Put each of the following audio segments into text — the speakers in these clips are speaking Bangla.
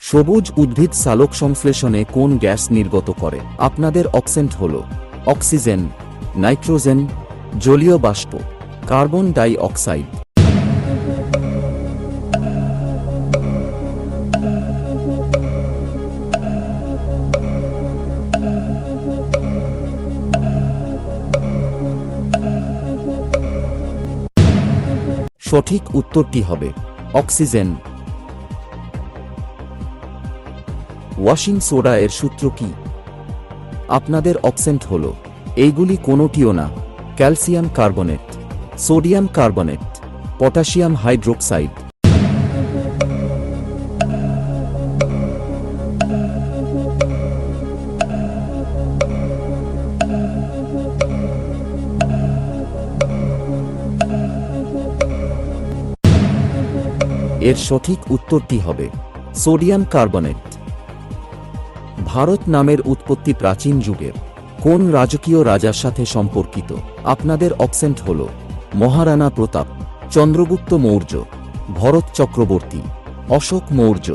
সবুজ উদ্ভিদ সালোক সংশ্লেষণে কোন গ্যাস নির্গত করে? আপনাদের অপশন হল অক্সিজেন, নাইট্রোজেন, জলীয় বাষ্প, কার্বন ডাই অক্সাইড। সঠিক উত্তরটি হবে অক্সিজেন। ওয়াশিং সোডা এর সূত্র কি? আপনাদের অপশন হল এইগুলি কোনোটিও না। Calcium carbonate, sodium carbonate, potassium hydroxide. এর সঠিক উত্তরটি হবে সোডিয়াম কার্বনেট। ভারত নামের উৎপত্তি প্রাচীন যুগের কোন রাজকীয় রাজার সাথে সম্পর্কিত? আপনাদের অপশন হল মহারানা প্রতাপ, চন্দ্রগুপ্ত মৌর্য, ভরত চক্রবর্তী, অশোক মৌর্য।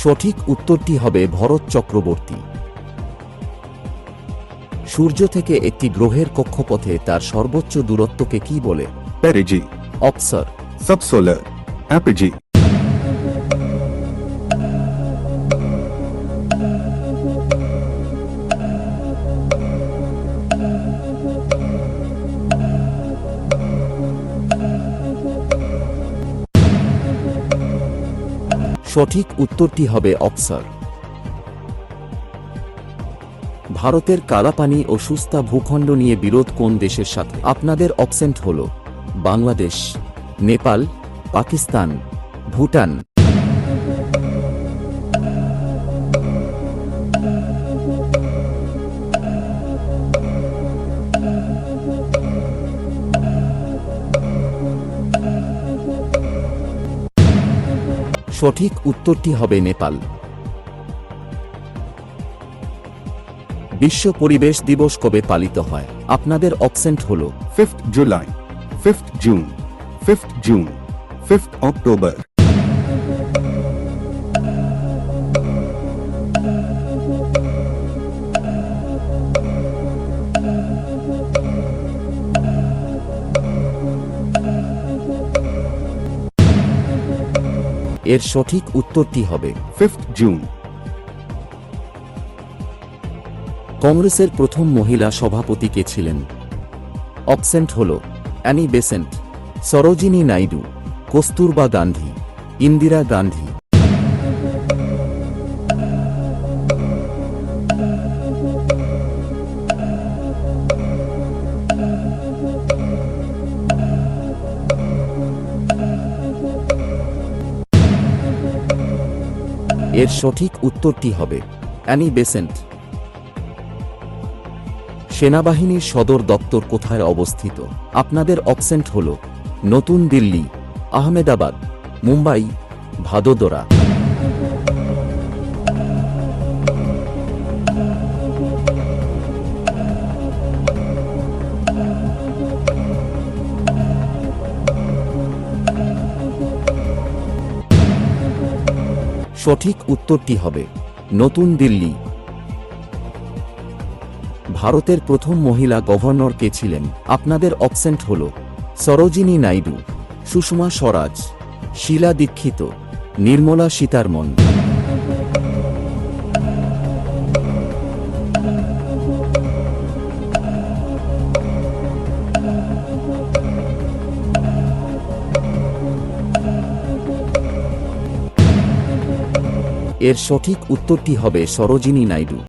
সঠিক উত্তরটি হবে ভরত চক্রবর্তী। সূর্য থেকে একটি গ্রহের কক্ষপথে তার সর্বোচ্চ দূরত্বকে কি বলে? পেরিজি, অপসর, সাবসোলার, অ্যাপিজি। সঠিক উত্তরটি হবে অপসর। ভারতের কালাপানি ও সুস্তা ভূখণ্ড নিয়ে বিরোধ কোন দেশের সাথে? আপনাদের অপশন হল বাংলাদেশ, নেপাল, পাকিস্তান, ভুটান। সঠিক উত্তরটি হবে নেপাল। বিশ্ব পরিবেশ দিবস কবে পালিত হয়? আপনাদের অপশন হল 5th July, 5th June, 5th June, 5th October. এর সঠিক উত্তরটি হবে 5th জুন। কংগ্রেসের প্রথম মহিলা সভাপতি কে ছিলেন? অপশন হল অ্যানি বেসেন্ট, সরোজিনী নাইডু, কস্তুরবা গান্ধী, ইন্দিরা গান্ধী। এর সঠিক উত্তরটি হবে অ্যানি বেসেন্ট। সেনাবাহিনীর সদর দপ্তর কোথায় অবস্থিত? আপনাদের অপশন হল নতুন দিল্লি, আহমেদাবাদ, মুম্বাই, ভাদোদরা। সঠিক উত্তরটি হবে নতুন দিল্লি। ভারতের প্রথম মহিলা গভর্নর কে ছিলেন? আপনাদের অপশন হল সরোজিনী নাইডু, সুষমা স্বরাজ, শীলা দীক্ষিত, নির্মলা সীতারমন। এর সঠিক উত্তরটি হবে সরোজিনী নাইডু।